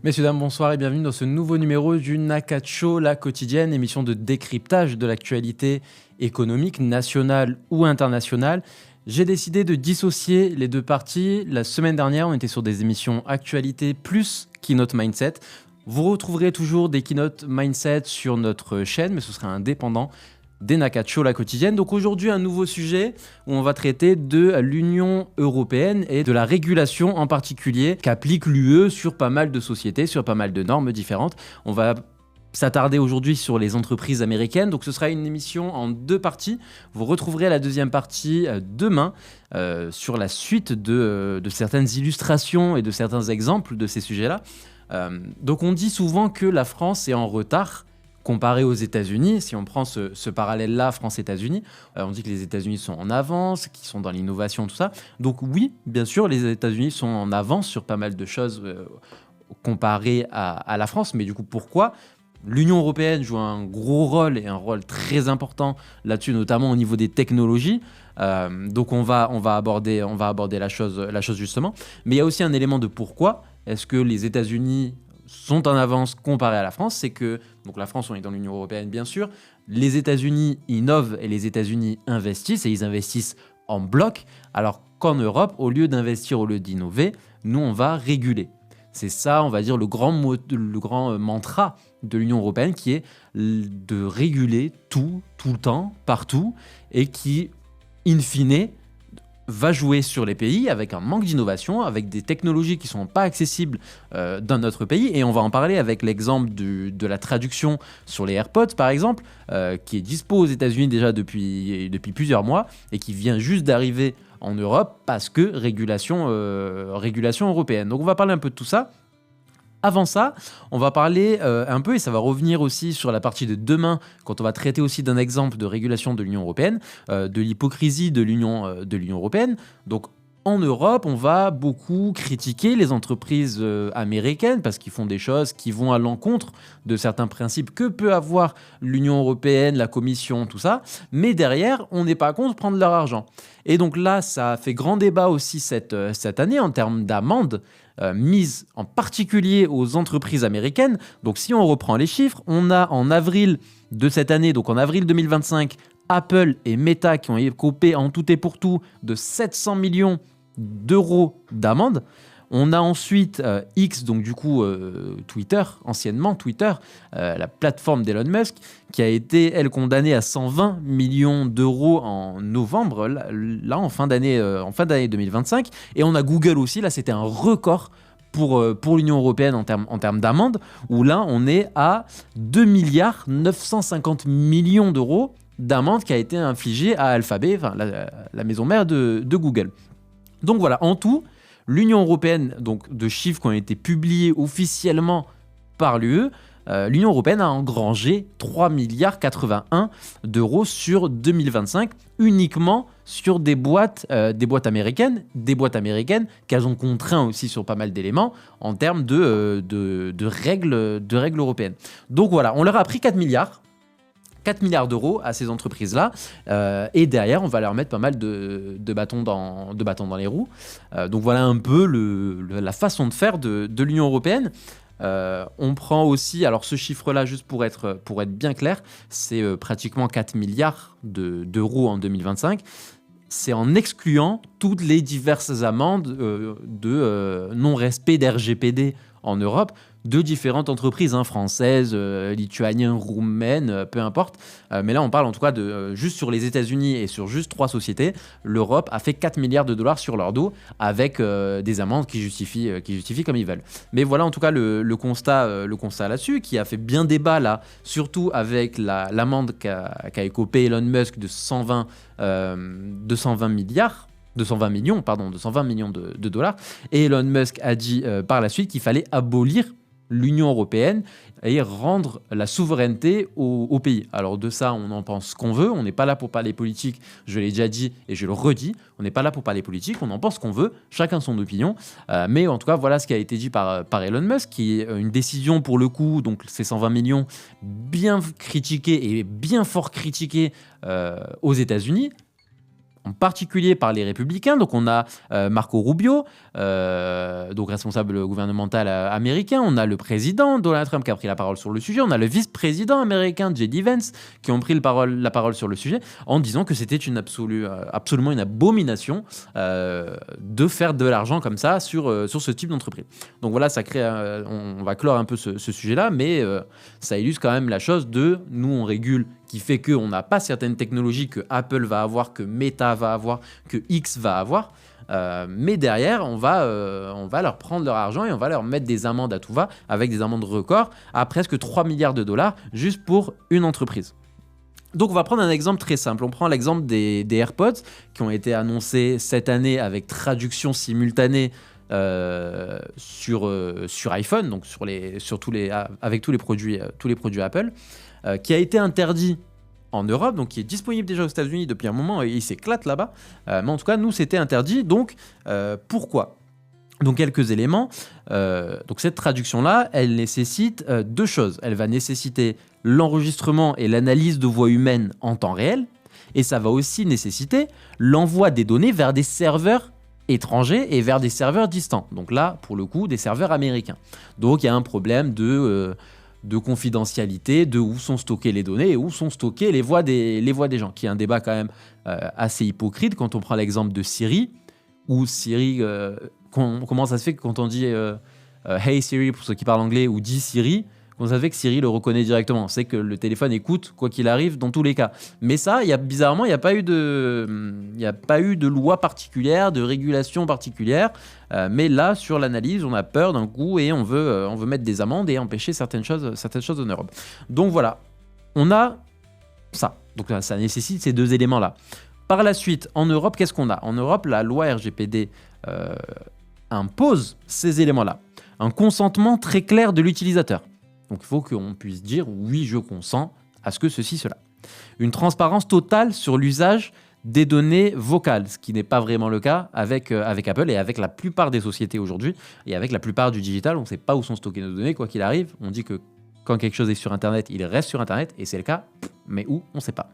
Messieurs, dames, bonsoir et bienvenue dans ce nouveau numéro du Nakacho, la quotidienne, émission de décryptage de l'actualité économique nationale ou internationale. J'ai décidé de dissocier les deux parties. La semaine dernière, on était sur des émissions actualité plus keynote mindset. Vous retrouverez toujours des keynote mindset sur notre chaîne, mais ce sera indépendant des Nakacho, la quotidienne. Donc aujourd'hui, un nouveau sujet où on va traiter de l'Union européenne et de la régulation en particulier qu'applique l'UE sur pas mal de sociétés, sur pas mal de normes différentes. On va s'attarder aujourd'hui sur les entreprises américaines. Donc ce sera une émission en deux parties. Vous retrouverez la deuxième partie demain sur la suite de certaines illustrations et de certains exemples de ces sujets-là. Donc on dit souvent que la France est en retard comparé aux États-Unis. Si on prend ce parallèle-là, France-États-Unis, on dit que les États-Unis sont en avance, qu'ils sont dans l'innovation, tout ça. Donc oui, bien sûr, les États-Unis sont en avance sur pas mal de choses comparées à la France. Mais du coup, pourquoi ? L'Union européenne joue un gros rôle et un rôle très important là-dessus, notamment au niveau des technologies. Donc on va aborder la chose justement. Mais il y a aussi un élément de pourquoi est-ce que les États-Unis sont en avance comparé à la France. C'est que, donc la France, on est dans l'Union européenne bien sûr, les États-Unis innovent et les États-Unis investissent, et ils investissent en bloc, alors qu'en Europe, au lieu d'investir, au lieu d'innover, nous on va réguler. C'est ça, on va dire, le grand mantra de l'Union européenne, qui est de réguler tout le temps, partout, et qui, in fine, va jouer sur les pays avec un manque d'innovation, avec des technologies qui ne sont pas accessibles dans notre pays. Et on va en parler avec l'exemple de la traduction sur les AirPods, par exemple, qui est dispo aux États-Unis déjà depuis plusieurs mois et qui vient juste d'arriver en Europe parce que régulation européenne. Donc on va parler un peu de tout ça. Avant ça, on va parler un peu, et ça va revenir aussi sur la partie de demain, quand on va traiter aussi d'un exemple de régulation de l'Union européenne, de l'hypocrisie de l'Union européenne. Donc en Europe, on va beaucoup critiquer les entreprises américaines parce qu'ils font des choses qui vont à l'encontre de certains principes que peut avoir l'Union européenne, la Commission, tout ça. Mais derrière, on n'est pas contre prendre leur argent. Et donc là, ça a fait grand débat aussi cette année en termes d'amendes mises en particulier aux entreprises américaines. Donc si on reprend les chiffres, on a en avril de cette année, donc en avril 2025, Apple et Meta qui ont écopé en tout et pour tout de 700 millions d'euros d'amende. On a ensuite X, donc du coup Twitter, anciennement Twitter, la plateforme d'Elon Musk, qui a été, elle, condamnée à 120 millions d'euros en novembre, là en fin d'année 2025. Et on a Google aussi, là c'était un record pour l'Union européenne en termes d'amende, où là on est à 2 milliards 950 millions d'euros d'amende qui a été infligée à Alphabet, enfin, la maison mère de Google. Donc voilà, en tout, l'Union européenne, donc de chiffres qui ont été publiés officiellement par l'UE, l'Union européenne a engrangé 3 milliards 81 d'euros sur 2025, uniquement sur des boîtes américaines qu'elles ont contraint aussi sur pas mal d'éléments en termes de règles européennes. Donc voilà, on leur a pris 4 milliards d'euros à ces entreprises-là, et derrière, on va leur mettre pas mal de bâtons dans les roues. Donc voilà un peu la façon de faire de l'Union européenne. On prend aussi, alors ce chiffre-là, juste pour être bien clair, c'est pratiquement 4 milliards d'euros en 2025. C'est en excluant toutes les diverses amendes de non-respect d'RGPD en Europe, de différentes entreprises françaises, lituaniennes, roumaines, peu importe. Mais là, on parle en tout cas juste sur les États-Unis et sur juste 3 sociétés. L'Europe a fait 4 milliards de dollars sur leur dos avec des amendes qui justifient comme ils veulent. Mais voilà en tout cas le constat là-dessus, qui a fait bien débat là, surtout avec l'amende qu'a écopé Elon Musk de 220 millions de dollars. Et Elon Musk a dit par la suite qu'il fallait abolir l'Union européenne et rendre la souveraineté au pays. Alors de ça, on en pense ce qu'on veut. On n'est pas là pour parler politique. Je l'ai déjà dit et je le redis. On n'est pas là pour parler politique. On en pense ce qu'on veut. Chacun son opinion. Mais en tout cas, voilà ce qui a été dit par Elon Musk, qui est une décision pour le coup, donc ces 120 millions, bien critiquée et bien fort critiquée aux États-Unis. en particulier par les républicains. Donc on a Marco Rubio, donc responsable gouvernemental américain. On a le président Donald Trump qui a pris la parole sur le sujet. On a le vice-président américain J.D. Vance qui ont pris la parole sur le sujet en disant que c'était absolument une abomination de faire de l'argent comme ça sur ce type d'entreprise. Donc voilà, ça crée, on va clore un peu ce sujet-là, mais ça illustre quand même la chose de nous on régule, qui fait qu'on n'a pas certaines technologies que Apple va avoir, que Meta va avoir, que X va avoir. Mais derrière, on va leur prendre leur argent et on va leur mettre des amendes à tout va, avec des amendes records à presque 3 milliards de dollars juste pour une entreprise. Donc on va prendre un exemple très simple. On prend l'exemple des AirPods qui ont été annoncés cette année avec traduction simultanée sur iPhone, donc avec tous les produits Apple, qui a été interdit en Europe, donc qui est disponible déjà aux États-Unis depuis un moment et il s'éclate là-bas. Mais en tout cas, nous, c'était interdit. Donc, pourquoi ? Donc, quelques éléments. Donc, cette traduction-là, elle nécessite deux choses. Elle va nécessiter l'enregistrement et l'analyse de voix humaines en temps réel. Et ça va aussi nécessiter l'envoi des données vers des serveurs étrangers et vers des serveurs distants. Donc là, pour le coup, des serveurs américains. Donc, il y a un problème de confidentialité, de où sont stockées les données et où sont stockées les voix des gens, qui est un débat quand même assez hypocrite quand on prend l'exemple de Siri, où Siri, comment ça se fait que quand on dit Hey Siri pour ceux qui parlent anglais ou dis Siri, comment ça se fait que Siri le reconnaît directement ? C'est que le téléphone écoute quoi qu'il arrive dans tous les cas. Mais ça, bizarrement, il n'y a pas eu de loi particulière, de régulation particulière. Mais là, sur l'analyse, on a peur d'un coup et on veut mettre des amendes et empêcher certaines choses en Europe. Donc voilà, on a ça. Donc ça nécessite ces deux éléments-là. Par la suite, en Europe, qu'est-ce qu'on a ? En Europe, la loi RGPD impose ces éléments-là. Un consentement très clair de l'utilisateur. Donc il faut qu'on puisse dire oui, je consens à ce que ceci, cela. Une transparence totale sur l'usage des données vocales, ce qui n'est pas vraiment le cas avec Apple et avec la plupart des sociétés aujourd'hui et avec la plupart du digital. On ne sait pas où sont stockées nos données, quoi qu'il arrive. On dit que quand quelque chose est sur Internet, il reste sur Internet et c'est le cas, mais où, on ne sait pas.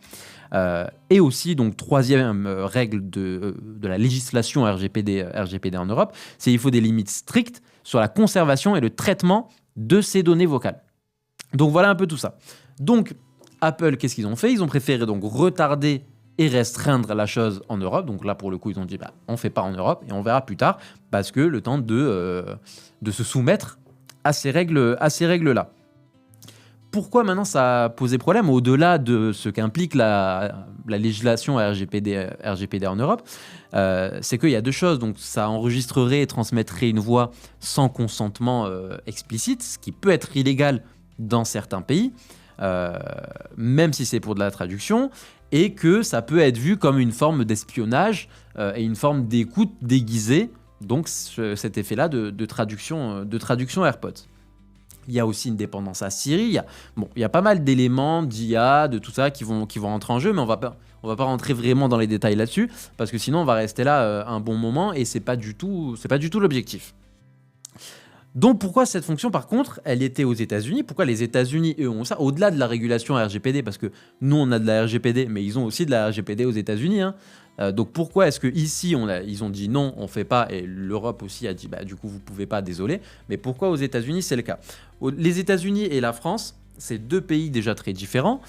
Et aussi, donc troisième règle de la législation RGPD en Europe, c'est qu'il faut des limites strictes sur la conservation et le traitement de ces données vocales. Donc voilà un peu tout ça. Donc Apple, qu'est-ce qu'ils ont fait ? Ils ont préféré donc retarder et restreindre la chose en Europe. Donc là, pour le coup, ils ont dit on ne fait pas en Europe et on verra plus tard parce que le temps de se soumettre à ces règles-là. Pourquoi maintenant ça a posé problème au-delà de ce qu'implique la législation RGPD en Europe, c'est qu'il y a deux choses. Donc ça enregistrerait et transmettrait une voix sans consentement explicite, ce qui peut être illégal dans certains pays, même si c'est pour de la traduction, et que ça peut être vu comme une forme d'espionnage et une forme d'écoute déguisée, donc cet effet-là de traduction AirPods. Il y a aussi une dépendance à Siri. Il y a pas mal d'éléments d'IA, de tout ça qui vont rentrer en jeu, mais on va pas rentrer vraiment dans les détails là-dessus parce que sinon on va rester là un bon moment et c'est pas du tout l'objectif. Donc pourquoi cette fonction, par contre, elle était aux États-Unis ? Pourquoi les États-Unis, eux, ont ça ? Au-delà de la régulation RGPD, parce que nous, on a de la RGPD, mais ils ont aussi de la RGPD aux États-Unis. Donc pourquoi est-ce qu'ici, ils ont dit non, on ne fait pas, et l'Europe aussi a dit du coup, vous ne pouvez pas, désolé. Mais pourquoi aux États-Unis, c'est le cas ? Les États-Unis et la France, c'est deux pays déjà très différents.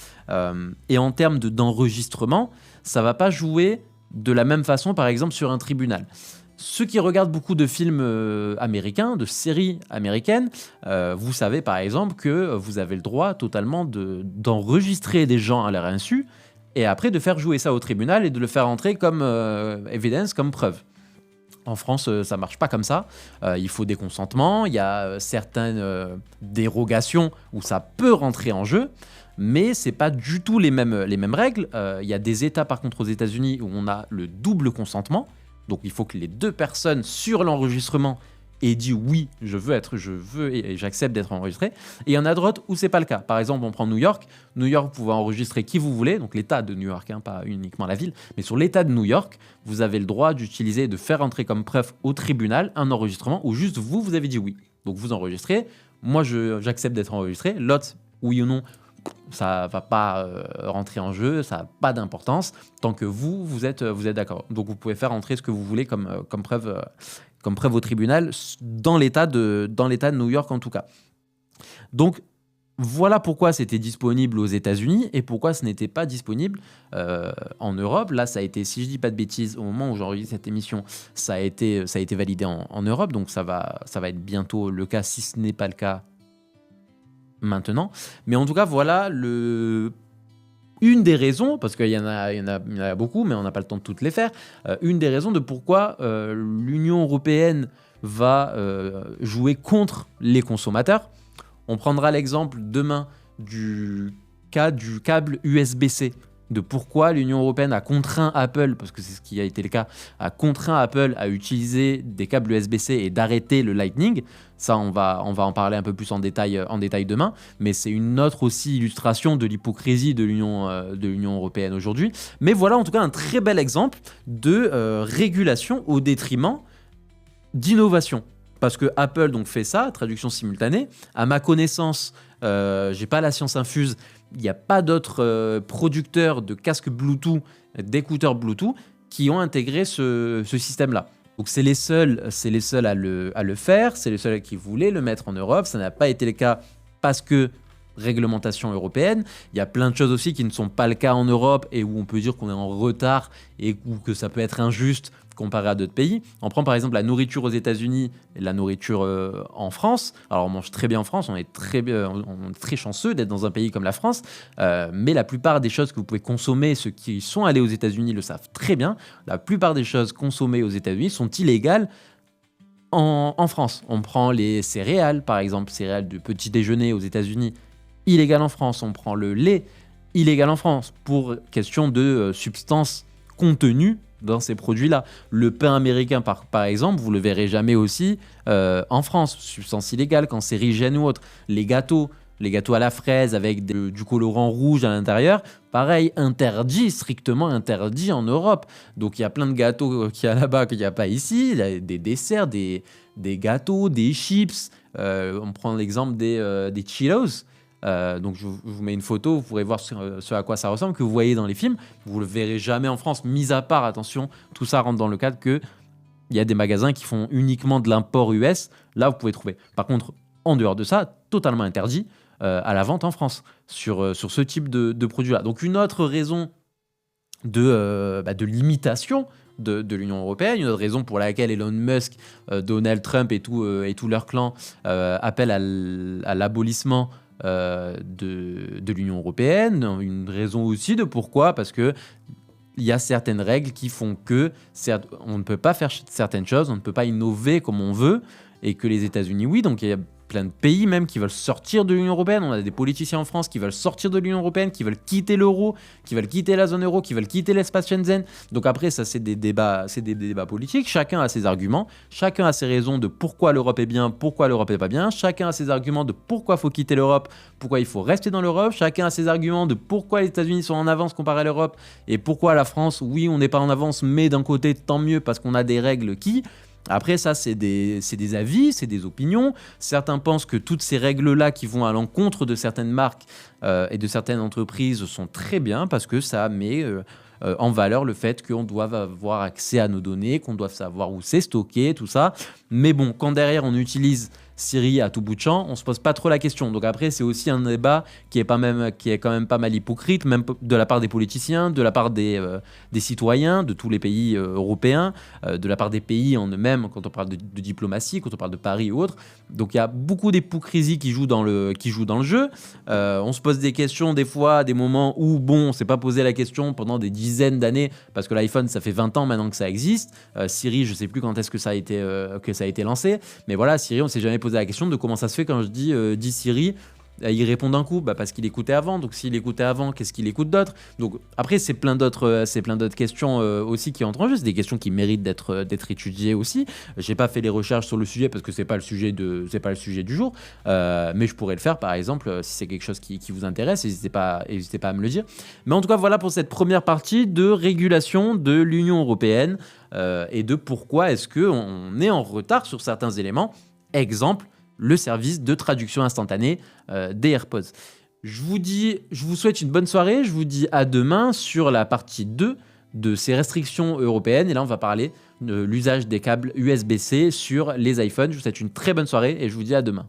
Et en termes d'enregistrement, ça ne va pas jouer de la même façon, par exemple, sur un tribunal. Ceux qui regardent beaucoup de films américains, de séries américaines, vous savez par exemple que vous avez le droit totalement d'enregistrer des gens à leur insu et après de faire jouer ça au tribunal et de le faire entrer comme evidence, comme preuve. En France, ça ne marche pas comme ça. Il faut des consentements, il y a certaines dérogations où ça peut rentrer en jeu, mais ce n'est pas du tout les mêmes règles. Il y a des États par contre aux États-Unis où on a le double consentement. Donc il faut que les deux personnes sur l'enregistrement aient dit oui, je veux et j'accepte d'être enregistré. Et il y en a d'autres où c'est pas le cas. Par exemple, on prend New York. New York, vous pouvez enregistrer qui vous voulez, donc l'État de New York, pas uniquement la ville, mais sur l'État de New York, vous avez le droit d'utiliser, de faire entrer comme preuve au tribunal un enregistrement où juste vous avez dit oui. Donc vous enregistrez. Moi, j'accepte d'être enregistré. L'autre, oui ou non, ça va pas rentrer en jeu, ça n'a pas d'importance tant que vous êtes d'accord. Donc vous pouvez faire rentrer ce que vous voulez comme preuve au tribunal dans l'État de New York en tout cas. Donc voilà pourquoi c'était disponible aux États-Unis et pourquoi ce n'était pas disponible en Europe. Là, ça a été, si je dis pas de bêtises, au moment où j'enregistre cette émission, ça a été validé en Europe, donc ça va être bientôt le cas si ce n'est pas le cas maintenant. Mais en tout cas, voilà une des raisons, parce qu'il y en a beaucoup, mais on n'a pas le temps de toutes les faire, une des raisons de pourquoi l'Union européenne va jouer contre les consommateurs. On prendra l'exemple demain du cas du câble USB-C, de pourquoi l'Union européenne a contraint Apple, parce que c'est ce qui a été le cas, a contraint Apple à utiliser des câbles USB-C et d'arrêter le Lightning. Ça, on va en parler un peu plus en détail demain, mais c'est une autre aussi illustration de l'hypocrisie de l'Union européenne aujourd'hui. Mais voilà en tout cas un très bel exemple de régulation au détriment d'innovation. Parce que Apple donc fait ça, traduction simultanée. À ma connaissance, j'ai pas la science infuse, il n'y a pas d'autres producteurs de casques Bluetooth, d'écouteurs Bluetooth, qui ont intégré ce système-là. Donc c'est les seuls à le faire, c'est les seuls qui voulaient le mettre en Europe. Ça n'a pas été le cas parce que réglementation européenne. Il y a plein de choses aussi qui ne sont pas le cas en Europe et où on peut dire qu'on est en retard et où que ça peut être injuste comparé à d'autres pays. On prend par exemple la nourriture aux États-Unis et la nourriture en France. Alors on mange très bien en France, on est très chanceux d'être dans un pays comme la France, mais la plupart des choses que vous pouvez consommer, ceux qui sont allés aux États-Unis le savent très bien, la plupart des choses consommées aux États-Unis sont illégales en France. On prend les céréales, par exemple, céréales de petit déjeuner aux États-Unis, illégal en France. On prend le lait, illégal en France, pour question de substances contenues dans ces produits-là. Le pain américain, par exemple, vous le verrez jamais aussi en France, substance illégale, cancérigène ou autre. Les gâteaux à la fraise avec du colorant rouge à l'intérieur, pareil, strictement interdit en Europe. Donc il y a plein de gâteaux qu'il y a là-bas qu'il n'y a pas ici, il y a des desserts, des gâteaux, des chips. On prend l'exemple des Cheetos. Donc je vous mets une photo, vous pourrez voir ce à quoi ça ressemble, que vous voyez dans les films. Vous le verrez jamais en France, mis à part, attention, tout ça rentre dans le cadre que il y a des magasins qui font uniquement de l'import US. Là, vous pouvez trouver. Par contre, en dehors de ça, totalement interdit à la vente en France sur ce type de produit-là. Donc une autre raison de limitation de l'Union européenne, une autre raison pour laquelle Elon Musk, Donald Trump et tout leur clan appellent à l'abolissement de l'Union européenne. Une raison aussi de pourquoi, parce que il y a certaines règles qui font que on ne peut pas faire certaines choses, on ne peut pas innover comme on veut, et que les États-Unis, oui. Donc il y a plein de pays même qui veulent sortir de l'Union européenne. On a des politiciens en France qui veulent sortir de l'Union européenne, qui veulent quitter l'euro, qui veulent quitter la zone euro, qui veulent quitter l'espace Schengen. Donc après, ça, c'est des débats politiques. Chacun a ses arguments, chacun a ses raisons de pourquoi l'Europe est bien, pourquoi l'Europe est pas bien. Chacun a ses arguments de pourquoi il faut quitter l'Europe, pourquoi il faut rester dans l'Europe. Chacun a ses arguments de pourquoi les États-Unis sont en avance comparé à l'Europe et pourquoi la France, oui, on n'est pas en avance, mais d'un côté, tant mieux parce qu'on a des règles qui... Après ça, c'est des avis, c'est des opinions. Certains pensent que toutes ces règles-là qui vont à l'encontre de certaines marques et de certaines entreprises sont très bien parce que ça met en valeur le fait qu'on doive avoir accès à nos données, qu'on doive savoir où c'est stocké, tout ça. Mais bon, quand derrière on utilise Siri à tout bout de champ, on se pose pas trop la question. Donc après, c'est aussi un débat qui est quand même pas mal hypocrite, même de la part des politiciens, de la part des citoyens de tous les pays européens, de la part des pays en eux-mêmes, quand on parle de diplomatie, quand on parle de Paris ou autre. Donc il y a beaucoup d'hypocrisie qui joue dans le jeu. On se pose des questions des fois, à des moments où, bon, on s'est pas posé la question pendant des dizaines d'années, parce que l'iPhone, ça fait 20 ans maintenant que ça existe. Siri, je sais plus quand est-ce que ça a été lancé, mais voilà, Siri, on s'est jamais posé la question de comment ça se fait quand je dis Siri, il répond d'un coup, parce qu'il écoutait avant. Donc s'il écoutait avant, qu'est-ce qu'il écoute d'autre? Donc après, c'est plein d'autres questions aussi qui entrent en jeu. C'est des questions qui méritent d'être étudiées aussi. J'ai pas fait les recherches sur le sujet parce que c'est pas le sujet du jour, mais je pourrais le faire par exemple si c'est quelque chose qui vous intéresse. N'hésitez pas à me le dire. Mais en tout cas, voilà pour cette première partie de régulation de l'Union européenne et de pourquoi est-ce qu'on est en retard sur certains éléments. Exemple, le service de traduction instantanée des AirPods. Je vous souhaite une bonne soirée. Je vous dis à demain sur la partie 2 de ces restrictions européennes. Et là, on va parler de l'usage des câbles USB-C sur les iPhones. Je vous souhaite une très bonne soirée et je vous dis à demain.